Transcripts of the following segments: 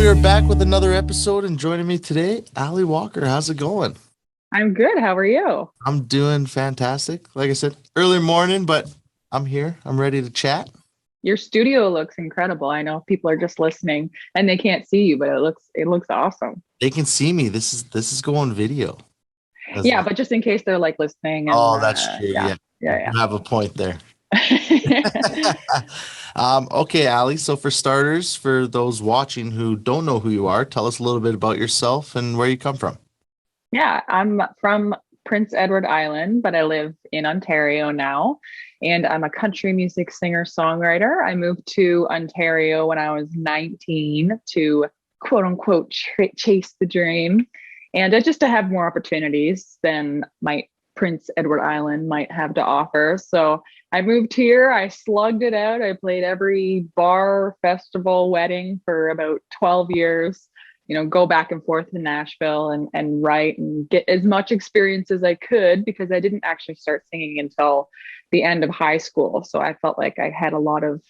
we are back with another episode, and joining me today, Alli Walker. How's it going? I'm good. How are you? I'm doing fantastic. Like I said, early morning, but I'm here. I'm ready to chat. Your studio looks incredible. I know people are just listening and they can't see you, but it looks awesome. They can see me. This is going video. As Yeah, well. but just in case they're like listening and Oh, that's true. yeah, Yeah, yeah, you have a point there. yeah. Okay, Alli. So for starters, for those watching who don't know who you are, tell us a little bit about yourself and where you come from. Yeah, I'm from Prince Edward Island, but I live in Ontario now. And I'm a country music singer-songwriter. I moved to Ontario when I was 19 to quote unquote chase the dream and just to have more opportunities than my Prince Edward Island might have to offer. So I moved here, I slugged it out. I played every bar, festival, wedding for about 12 years, go back and forth to Nashville and write and get as much experience as I could because I didn't actually start singing until the end of high school. So I felt like I had a lot of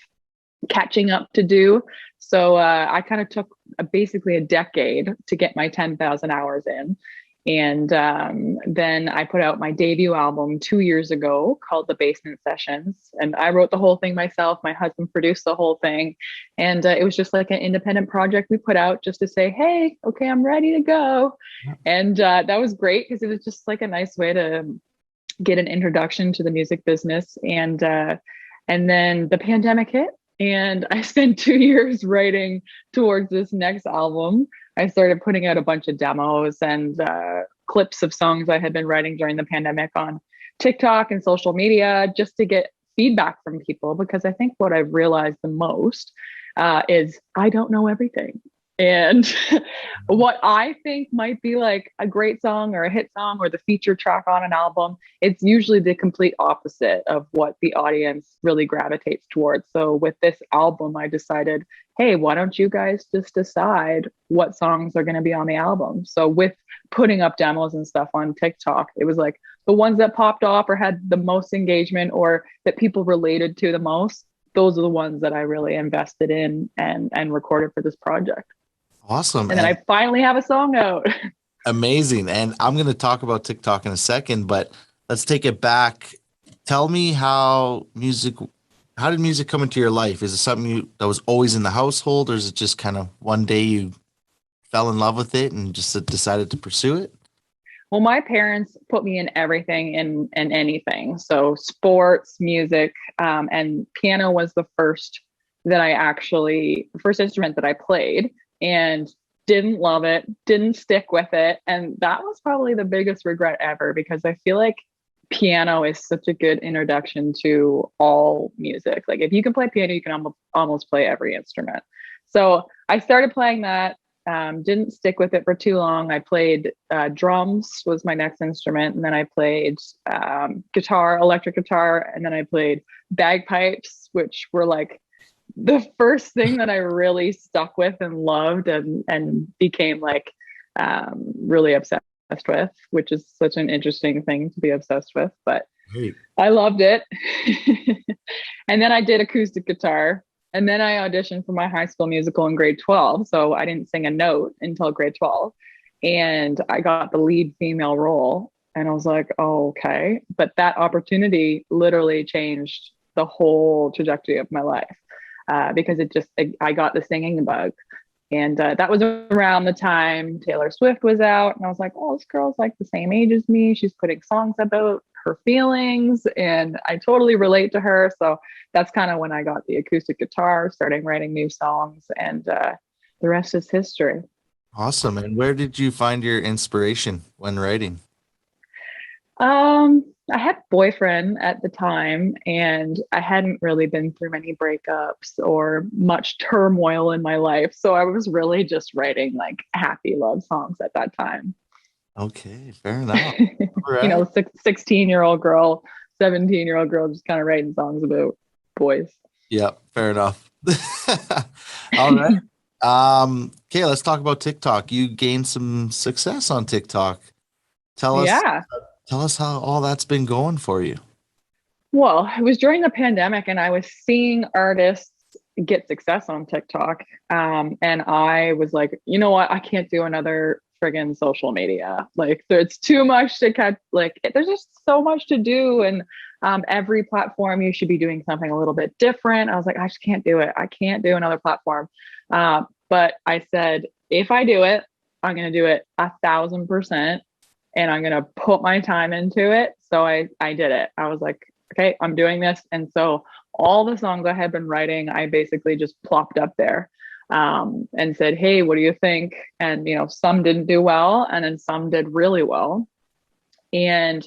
catching up to do. So I kind of took basically a decade to get my 10,000 hours in. And then I put out my debut album 2 years ago called The Basement Sessions. And I wrote the whole thing myself. My husband produced the whole thing. And it was just like an independent project we put out just to say, hey, okay, I'm ready to go. And that was great because it was just like a nice way to get an introduction to the music business. And then the pandemic hit. And I spent 2 years writing towards this next album. I started putting out a bunch of demos and clips of songs I had been writing during the pandemic on TikTok and social media just to get feedback from people. Because I think what I've realized the most is I don't know everything. And what I think might be like a great song or a hit song or the feature track on an album, it's usually the complete opposite of what the audience really gravitates towards. So with this album, I decided, hey, why don't you guys just decide what songs are going to be on the album? So with putting up demos and stuff on TikTok, it was like the ones that popped off or had the most engagement or that people related to the most. Those are the ones that I really invested in and recorded for this project. Awesome And then and I finally have a song out. amazing. And I'm going to talk about TikTok in a second, but let's take it back. Tell me how did music come into your life? Is it something that was always in the household, or is it just kind of one day you fell in love with it and just decided to pursue it? Well, my parents put me in everything and anything. So sports, music, and piano was the first instrument that I played and didn't love it, didn't stick with it. And that was probably the biggest regret ever because I feel like piano is such a good introduction to all music. Like if you can play piano, you can almost play every instrument. So I started playing that. Didn't stick with it for too long. I played drums was my next instrument, and then I played guitar, electric guitar, and then I played bagpipes, which were like the first thing that I really stuck with and loved and became like really obsessed with, which is such an interesting thing to be obsessed with, but Hey, I loved it. And then I did acoustic guitar. And then I auditioned for my high school musical in grade 12. So I didn't sing a note until grade 12. And I got the lead female role. And I was like, oh, okay. But that opportunity literally changed the whole trajectory of my life because I got the singing bug. And that was around the time Taylor Swift was out. And I was like, oh, this girl's like the same age as me. She's putting songs about her feelings. And I totally relate to her. So that's kind of when I got the acoustic guitar, starting writing new songs. And the rest is history. awesome. And where did you find your inspiration when writing? I had a boyfriend at the time, and I hadn't really been through many breakups or much turmoil in my life. So I was really just writing like happy love songs at that time. Okay, fair enough. All right. 16-year-old girl, 17-year-old girl just kind of writing songs about boys. Yeah, fair enough. All right. Okay, let's talk about TikTok. You gained some success on TikTok. Tell us Yeah. tell us how all that's been going for you. Well, it was during the pandemic, and I was seeing artists get success on TikTok. And I was like, you know what? I can't do another friggin' social media. Like, there's too much to catch. Like, there's just so much to do. And every platform, you should be doing something a little bit different. I was like, I just can't do it. I can't do another platform. But I said, if I do it, I'm going to do it 1,000%. And I'm going to put my time into it. So I did it. I was like, okay, I'm doing this. And so all the songs I had been writing, I basically just plopped up there and said, hey, what do you think? And, some didn't do well, and then some did really well. And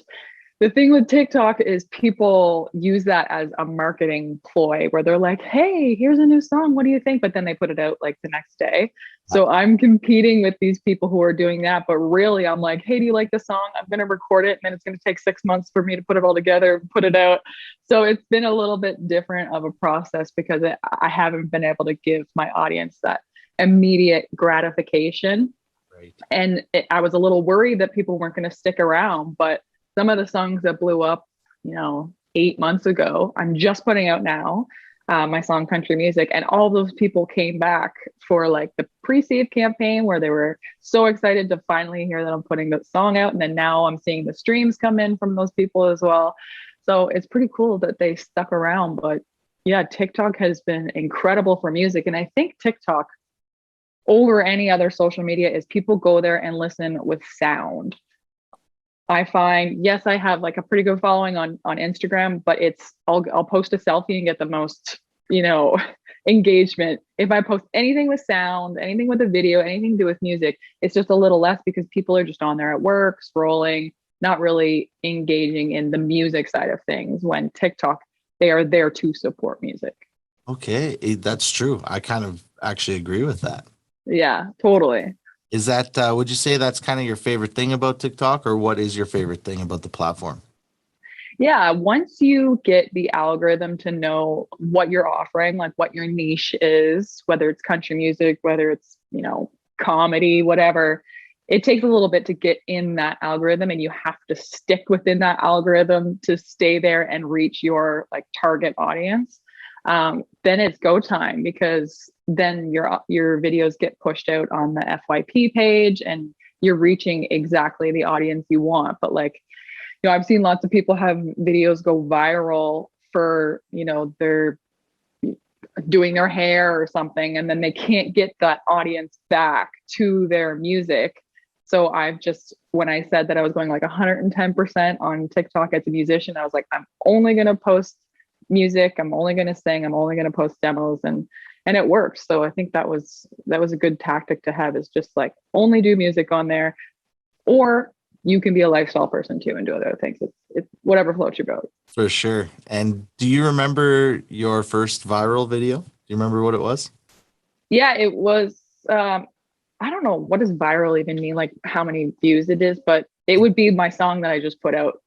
the thing with TikTok is people use that as a marketing ploy where they're like, hey, here's a new song. What do you think? But then they put it out like the next day. So I'm competing with these people who are doing that. But really, I'm like, hey, do you like the song? I'm going to record it. And then it's going to take 6 months for me to put it all together and put it out. So it's been a little bit different of a process because I haven't been able to give my audience that immediate gratification. Right. And I was a little worried that people weren't going to stick around. But some of the songs that blew up, 8 months ago, I'm just putting out now, my song Country Music. And all those people came back for like the pre-seed campaign where they were so excited to finally hear that I'm putting the song out. And then now I'm seeing the streams come in from those people as well. So it's pretty cool that they stuck around. But yeah, TikTok has been incredible for music. And I think TikTok over any other social media is people go there and listen with sound. I find, yes, I have like a pretty good following on Instagram, but I'll post a selfie and get the most, engagement. If I post anything with sound, anything with a video, anything to do with music, it's just a little less because people are just on there at work, scrolling, not really engaging in the music side of things. When TikTok, they are there to support music. Okay, that's true. I kind of actually agree with that. Yeah, totally. Is that, would you say that's kind of your favorite thing about TikTok, or what is your favorite thing about the platform? Yeah, once you get the algorithm to know what you're offering, like what your niche is, whether it's country music, whether it's, comedy, whatever, it takes a little bit to get in that algorithm, and you have to stick within that algorithm to stay there and reach your like target audience. Then it's go time, because then your videos get pushed out on the FYP page and you're reaching exactly the audience you want. But like, I've seen lots of people have videos go viral for, they're doing their hair or something, and then they can't get that audience back to their music. So when I said that I was going like 110% on TikTok as a musician, I was like, I'm only going to post music. I'm only going to sing. I'm only going to post demos, and it works. So I think that was a good tactic to have, is just like only do music on there, or you can be a lifestyle person too and do other things. It's whatever floats your boat. For sure. And do you remember your first viral video? Do you remember what it was? Yeah, it was, I don't know, what does viral even mean? Like how many views it is, but it would be my song that I just put out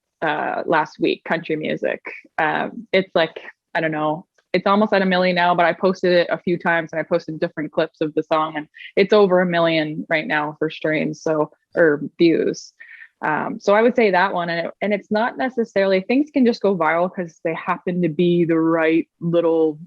last week, Country Music. It's like, I don't know, it's almost at 1 million now, but I posted it a few times and I posted different clips of the song, and it's over 1 million right now for streams, or views. So I would say that one, and it's not necessarily, things can just go viral because they happen to be the right little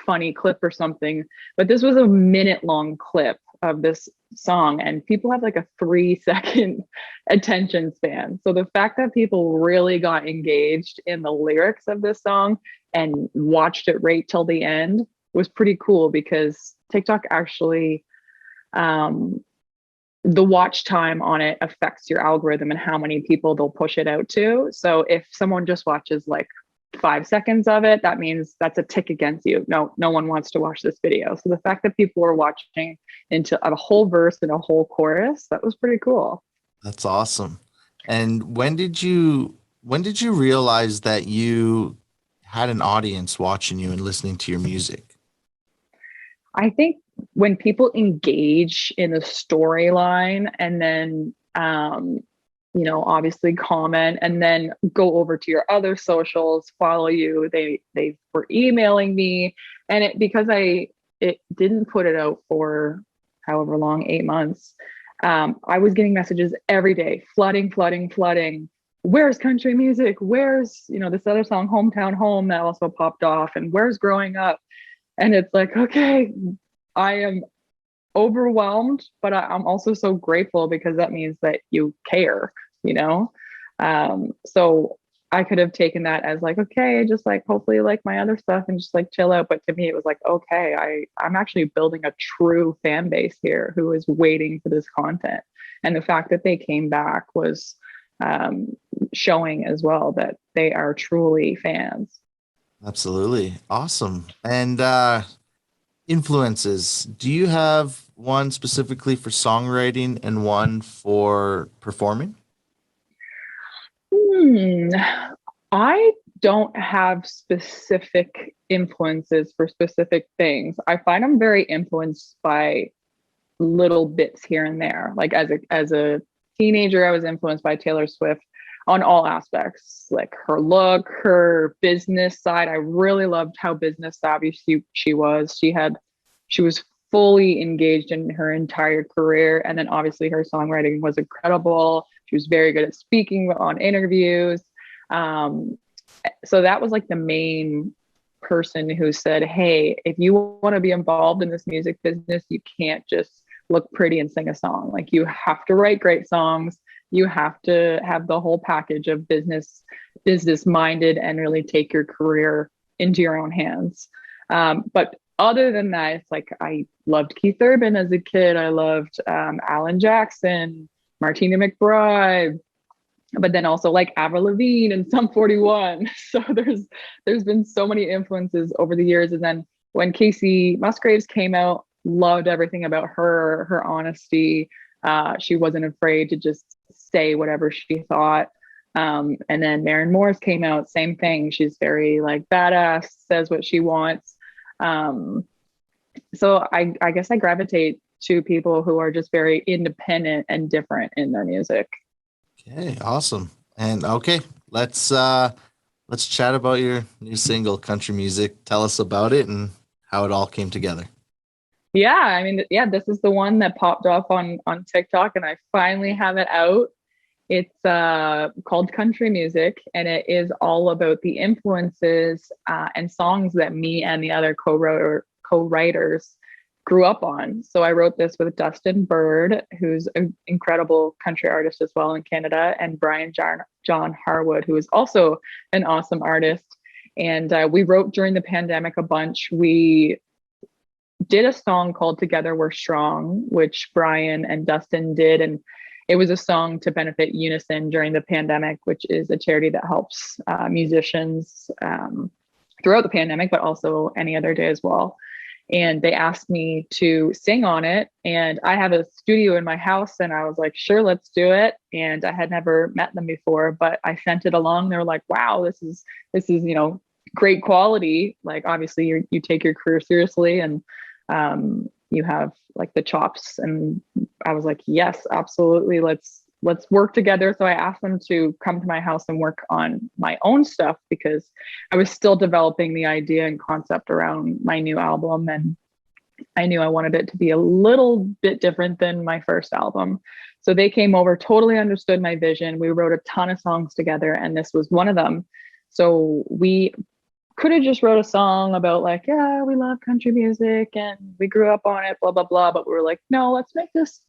funny clip or something. But this was a 1-minute-long clip of this song, and people have like a 3-second attention span. So the fact that people really got engaged in the lyrics of this song and watched it right till the end was pretty cool, because TikTok actually, the watch time on it affects your algorithm and how many people they'll push it out to. So if someone just watches like 5 seconds of it, that means that's a tick against you. No one wants to watch this video. So the fact that people are watching into a whole verse and a whole chorus, that was pretty cool. That's awesome. And when did you realize that you had an audience watching you and listening to your music? I think when people engage in the storyline and then, obviously comment and then go over to your other socials, follow you, they were emailing me, and because it didn't put it out for however long, 8 months. I was getting messages every day, flooding. Where's country music? Where's, this other song, Hometown Home, that also popped off, and where's Growing Up? And it's like, okay, I am overwhelmed, but I'm also so grateful because that means that you care, you know? So I could have taken that as like, okay, just like hopefully like my other stuff and just like chill out. But to me, it was like, okay, I'm actually building a true fan base here who is waiting for this content. And the fact that they came back was um, showing as well that they are truly fans. Absolutely. Awesome. And influences. Do you have one specifically for songwriting and one for performing? Hmm. I don't have specific influences for specific things. I find I'm very influenced by little bits here and there. Like as a teenager, I was influenced by Taylor Swift on all aspects, like her look, her business side. I really loved how business savvy she was. She was fully engaged in her entire career. And then obviously her songwriting was incredible. She was very good at speaking on interviews. Um, so that was like the main person who said, hey, if you want to be involved in this music business, you can't just look pretty and sing a song. Like you have to write great songs. You have to have the whole package of business minded, and really take your career into your own hands. But other than that, it's like I loved Keith Urban as a kid. I loved Alan Jackson, Martina McBride, but then also like Avril Lavigne and Sum 41. So there's been so many influences over the years. And then when Casey Musgraves came out, loved everything about her, her honesty. She wasn't afraid to just say whatever she thought. And then Maren Morris came out, same thing. She's very like badass, says what she wants. Um, so I guess I gravitate to people who are just very independent and different in their music. Okay, awesome. And okay, let's chat about your new single, Country Music. Tell us about it and how it all came together. Yeah, I mean, yeah, this is the one that popped off on TikTok, and I finally have it out. It's called Country Music, and it is all about the influences and songs that me and the other co-writers grew up on. So I wrote this with Dustin Bird, who's an incredible country artist as well in Canada, and John Harwood, who is also an awesome artist. And we wrote during the pandemic a bunch. We did a song called Together We're Strong, which Brian and Dustin did. And it was a song to benefit Unison during the pandemic, which is a charity that helps musicians throughout the pandemic, but also any other day as well. And they asked me to sing on it. And I have a studio in my house, and I was like, sure, let's do it. And I had never met them before, but I sent it along. They were like, wow, this is, great quality. Like obviously you take your career seriously, and you have like the chops. And I was like, yes, absolutely, let's work together. So I asked them to come to my house and work on my own stuff, because I was still developing the idea and concept around my new album, and I knew I wanted it to be a little bit different than my first album. So they came over, totally understood my vision. We wrote a ton of songs together, and this was one of them. So we could have just wrote a song about like, yeah, we love country music and we grew up on it, blah, blah, blah. But we were like, no, let's make this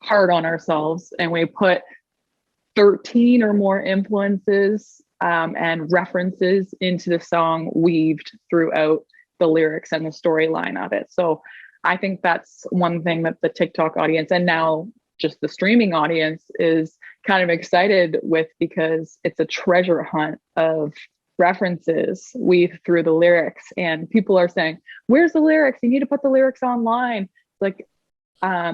hard on ourselves. And we put 13 or more influences and references into the song, weaved throughout the lyrics and the storyline of it. So I think that's one thing that the TikTok audience, and now just the streaming audience, is kind of excited with, because it's a treasure hunt of references weave through the lyrics. And people are saying, where's the lyrics? You need to put the lyrics online. Like,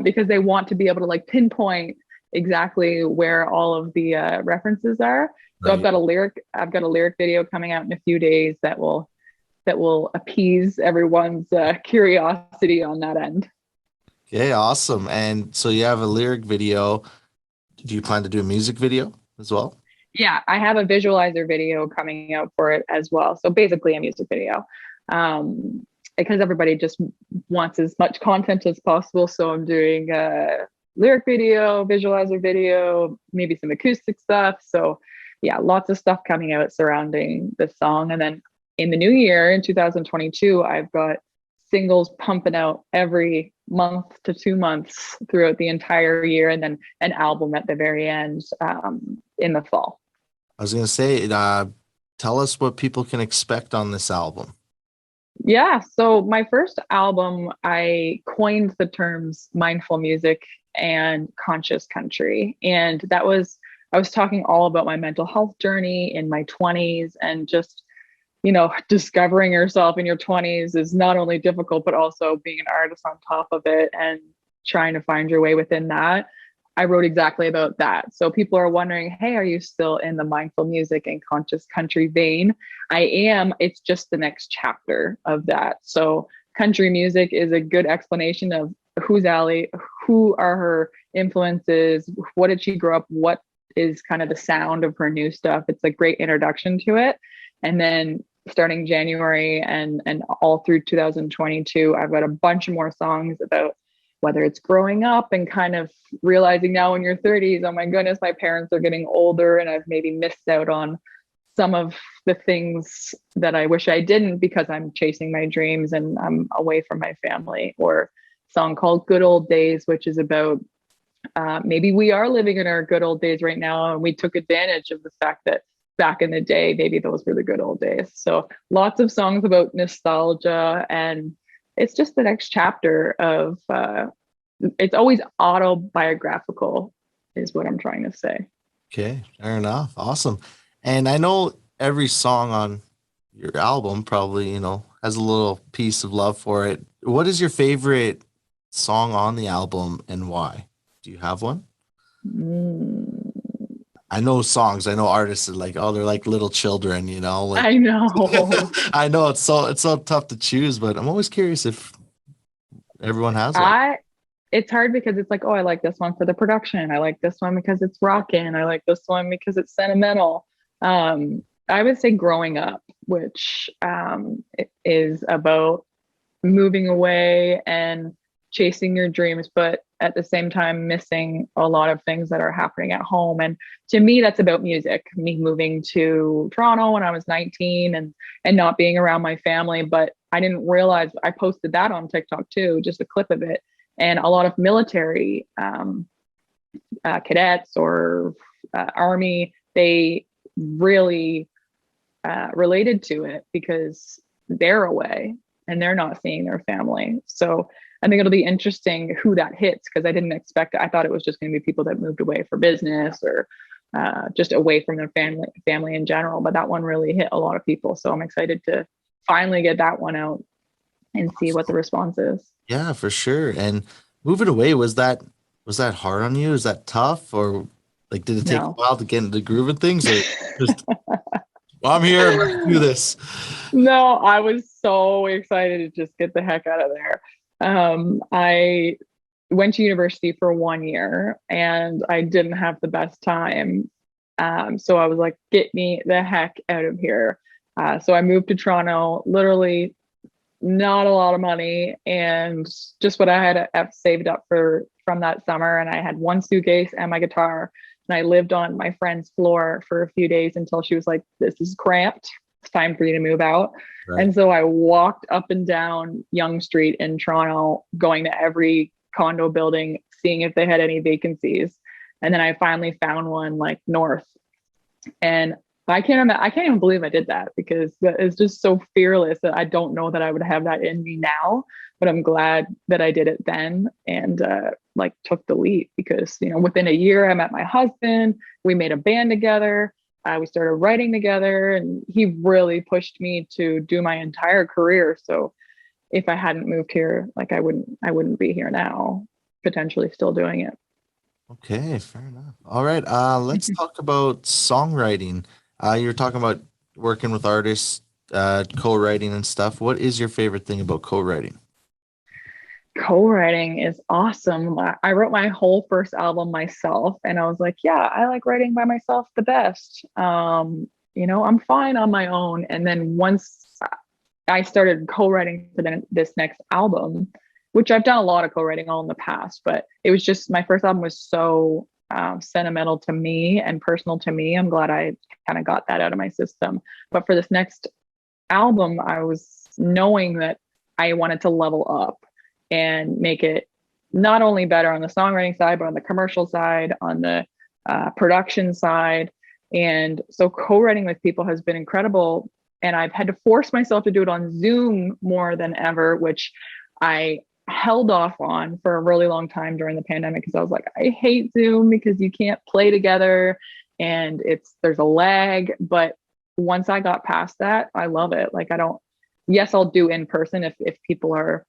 because they want to be able to like pinpoint exactly where all of the references are. So Right. I've got a lyric video coming out in a few days that will appease everyone's curiosity on that end. Okay, awesome. And so you have a lyric video. Do you plan to do a music video as well? Yeah, I have a visualizer video coming out for it as well. So basically a music video. Because everybody just wants as much content as possible. So I'm doing a lyric video, visualizer video, maybe some acoustic stuff. So yeah, lots of stuff coming out surrounding the song. And then in the new year, in 2022, I've got singles pumping out every month to 2 months throughout the entire year, and then an album at the very end in the fall. I was gonna say, tell us what people can expect on this album. Yeah, so my first album, I coined the terms mindful music and conscious country. And that was, I was talking all about my mental health journey in my 20s, and just, discovering yourself in your 20s is not only difficult, but also being an artist on top of it and trying to find your way within that. I wrote exactly about that. So people are wondering, hey, are you still in the mindful music and conscious country vein? I am. It's just the next chapter of that. So country music is a good explanation of who's Alli, who are her influences, what did she grow up, what is kind of the sound of her new stuff. It's a great introduction to it. And then starting January and all through 2022, I've got a bunch of more songs about whether it's growing up and kind of realizing now in your 30s, oh my goodness, my parents are getting older and I've maybe missed out on some of the things that I wish I didn't because I'm chasing my dreams and I'm away from my family. Or a song called Good Old Days, which is about maybe we are living in our good old days right now and we took advantage of the fact that back in the day, maybe those were the good old days. So lots of songs about nostalgia, and it's just the next chapter of it's always autobiographical is what I'm trying to say. Okay, fair enough. Awesome. And I know every song on your album probably, has a little piece of love for it. What is your favorite song on the album and why? Do you have one? Mm, I know songs. I know artists are like, oh, they're like little children, like I know. I know it's so tough to choose, but I'm always curious if everyone has one. I It's hard because it's like, oh, I like this one for the production. I like this one because it's rockin'. I like this one because it's sentimental. I would say Growing Up, which it is about moving away and chasing your dreams, but at the same time missing a lot of things that are happening at home. And to me, that's about music. Me moving to Toronto when I was 19 and not being around my family. But I didn't realize I posted that on TikTok too, just a clip of it. And a lot of military cadets or army, they really related to it because they're away and they're not seeing their family. So I think it'll be interesting who that hits because I didn't expect it. I thought it was just going to be people that moved away for business or just away from their family in general. But that one really hit a lot of people. So I'm excited to finally get that one out and see what the response is. Yeah, for sure. And moving away, was that hard on you? Is that tough? Or like did it take a No. while to get into the groove of things? Or just I'm here, let's do this. No, I was so excited to just get the heck out of there. I went to university for 1 year and I didn't have the best time. So I was like, get me the heck out of here. So I moved to Toronto, literally not a lot of money and just what I had saved up for from that summer. And I had one suitcase and my guitar. And I lived on my friend's floor for a few days until she was like, this is cramped. It's time for you to move out. Right. And so I walked up and down Yonge Street in Toronto, going to every condo building, seeing if they had any vacancies. And then I finally found one like north. And I can't even believe I did that because that is just so fearless that I don't know that I would have that in me now, but I'm glad that I did it then and like took the leap because, within a year I met my husband, we made a band together, we started writing together and he really pushed me to do my entire career. So if I hadn't moved here, like I wouldn't be here now, potentially still doing it. Okay, fair enough. All right, let's talk about songwriting. You were talking about working with artists, co-writing and stuff. What is your favorite thing about co-writing? Co-writing is awesome. I wrote my whole first album myself and I was like, yeah, I like writing by myself the best. I'm fine on my own. And then once I started co-writing for this next album, which I've done a lot of co-writing all in the past, but it was just my first album was so sentimental to me and personal to me. I'm glad I kind of got that out of my system. But for this next album, I was knowing that I wanted to level up and make it not only better on the songwriting side, but on the commercial side, on the production side. And so co-writing with people has been incredible. And I've had to force myself to do it on Zoom more than ever, which I held off on for a really long time during the pandemic because I was like, I hate Zoom because you can't play together and there's a lag. But once I got past that, I love it. Like yes, I'll do in person if people are,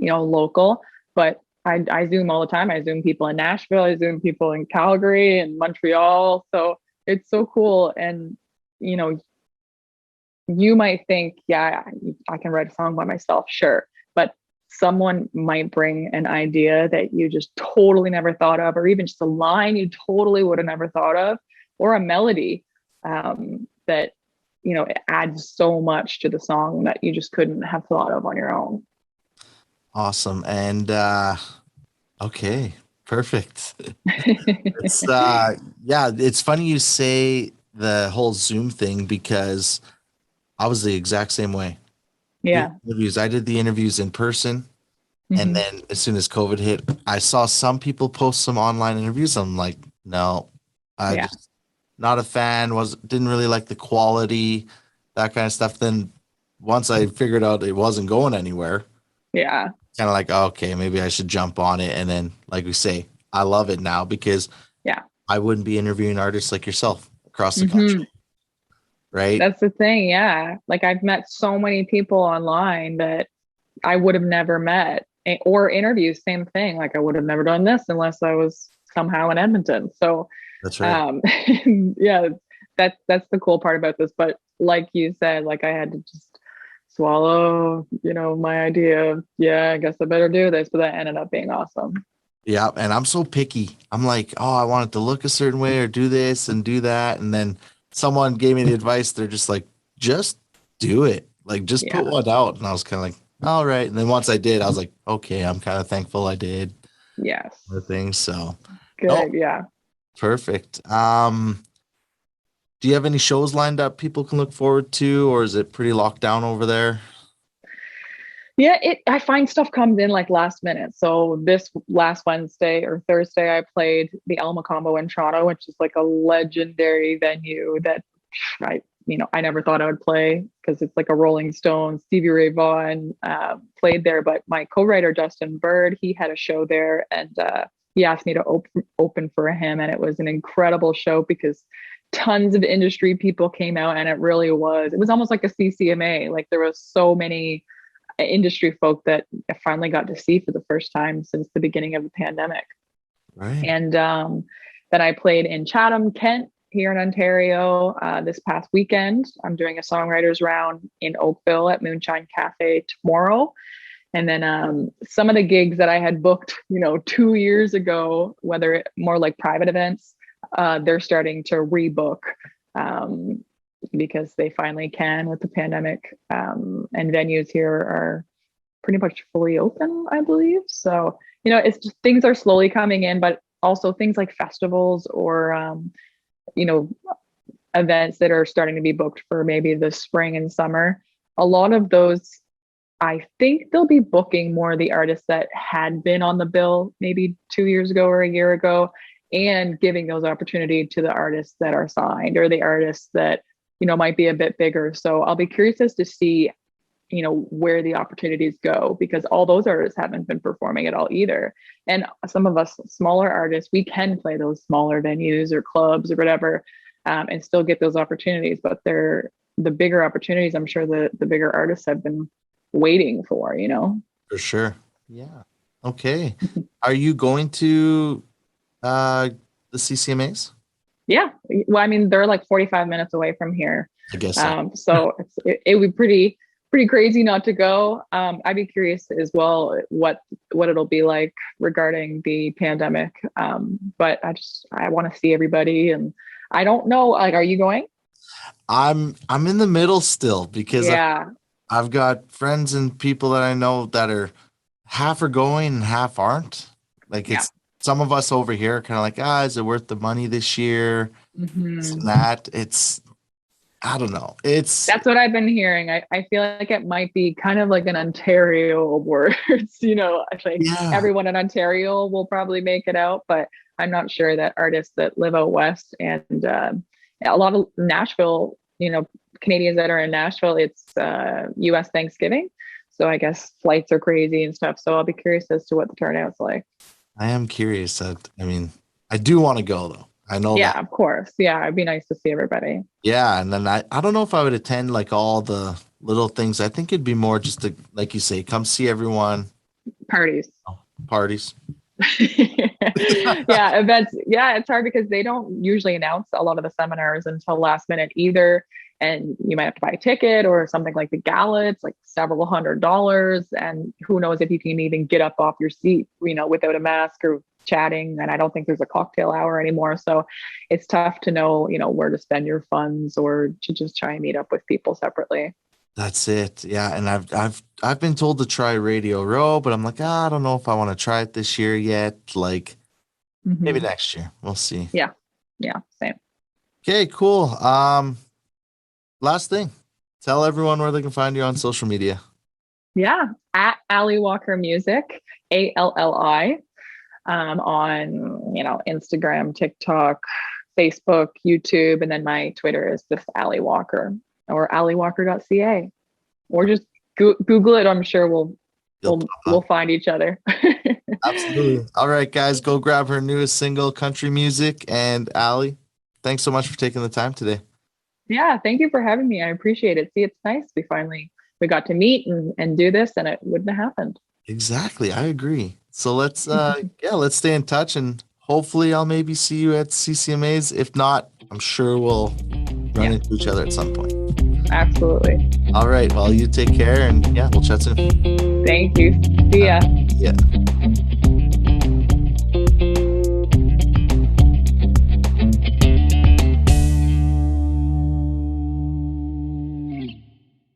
local, but I Zoom all the time. I Zoom people in Nashville, I Zoom people in Calgary and Montreal. So it's so cool. And, you might think, yeah, I can write a song by myself. Sure. But someone might bring an idea that you just totally never thought of, or even just a line you totally would have never thought of, or a melody that, it adds so much to the song that you just couldn't have thought of on your own. Awesome. And okay, perfect. It's funny you say the whole Zoom thing because I was the exact same way. Yeah. Interviews. I did the interviews in person. Mm-hmm. And then as soon as COVID hit, I saw some people post some online interviews. I'm like, no, just not a fan, didn't really like the quality, that kind of stuff. Then once I figured out it wasn't going anywhere, yeah, kind of like, okay, maybe I should jump on it. And then, like we say, I love it now because I wouldn't be interviewing artists like yourself across the country. Right? That's the thing. Yeah. Like I've met so many people online that I would have never met, or interviews, same thing. Like I would have never done this unless I was somehow in Edmonton. So that's right. Yeah, that's the cool part about this. But like you said, like I had to just swallow, my idea of, I guess I better do this. But that ended up being awesome. Yeah. And I'm so picky. I'm like, oh, I want it to look a certain way or do this and do that. And then someone gave me the advice. They're just like, just do it. Like, just put one out. And I was kind of like, all right. And then once I did, I was like, okay, I'm kind of thankful I did. Yes. The thing. So good. Yeah. Perfect. Do you have any shows lined up people can look forward to, or is it pretty locked down over there? Yeah, I find stuff comes in like last minute. So this last Wednesday or Thursday, I played the Alma Combo in Toronto, which is like a legendary venue that I never thought I would play because it's like a Rolling Stones, Stevie Ray Vaughan played there. But my co-writer, Justin Bird, he had a show there and he asked me to open for him. And it was an incredible show because tons of industry people came out and it was almost like a CCMA. Like there was so many industry folk that I finally got to see for the first time since the beginning of the pandemic. Right. And then I played in Chatham, Kent, here in Ontario this past weekend. I'm doing a songwriters round in Oakville at Moonshine Cafe tomorrow. And then some of the gigs that I had booked, 2 years ago, whether more like private events, they're starting to rebook because they finally can with the pandemic. And venues here are pretty much fully open, I believe. So, it's just things are slowly coming in, but also things like festivals or, events that are starting to be booked for maybe the spring and summer. A lot of those, I think they'll be booking more the artists that had been on the bill maybe 2 years ago or a year ago, and giving those opportunity to the artists that are signed or the artists that, might be a bit bigger. So I'll be curious as to see, where the opportunities go, because all those artists haven't been performing at all either. And some of us smaller artists, we can play those smaller venues or clubs or whatever, and still get those opportunities. But they're the bigger opportunities, I'm sure the bigger artists have been waiting for, For sure. Yeah. Okay. Are you going to the CCMAs? Yeah. Well, I mean, they're like 45 minutes away from here. I guess so. So it would be pretty crazy not to go. I'd be curious as well what it'll be like regarding the pandemic. But I want to see everybody, and I don't know. Like, are you going? I'm in the middle still because I've got friends and people that I know that are half are going and half aren't. Like it's some of us over here are kind of like, is it worth the money this year? Mm-hmm. That I don't know. It's That's what I've been hearing. I feel like it might be kind of like an Ontario words, I think yeah, everyone in Ontario will probably make it out, but I'm not sure that artists that live out west and a lot of Nashville, Canadians that are in Nashville, it's US Thanksgiving. So I guess flights are crazy and stuff. So I'll be curious as to what the turnout's like. I am curious. I mean, I do want to go though. I know that. Yeah, of course. Yeah, it'd be nice to see everybody. Yeah, and then I don't know if I would attend like all the little things. I think it'd be more just to, like you say, come see everyone, Parties. parties. Yeah, events. Yeah, it's hard because they don't usually announce a lot of the seminars until last minute either. And you might have to buy a ticket or something like the gala. It's like several $100s. And who knows if you can even get up off your seat, without a mask or chatting. And I don't think there's a cocktail hour anymore. So it's tough to know, where to spend your funds or to just try and meet up with people separately. That's it. Yeah, and I've been told to try Radio Row, but I'm like, I don't know if I want to try it this year yet. Like maybe Mhm. next year. We'll see. Yeah. Yeah. Same. Okay, cool. Last thing. Tell everyone where they can find you on social media. Yeah. At Alli Walker Music, ALLI, on, Instagram, TikTok, Facebook, YouTube, and then my Twitter is just Alli Walker or alliwalker.ca, or just Google it. I'm sure we'll You'll we'll pop we'll up. find each other. Absolutely. All right, guys, go grab her newest single, Country Music. And Allie, thanks so much for taking the time today. Yeah, thank you for having me. I appreciate it. See, it's nice we got to meet and do this, and it wouldn't have happened. Exactly. I agree. So let's stay in touch and hopefully I'll maybe see you at CCMAs. If not, I'm sure we'll run Yeah, into each other at some point. absolutely. All right. Well, you take care and yeah, we'll chat soon. Thank you. See ya. Yeah.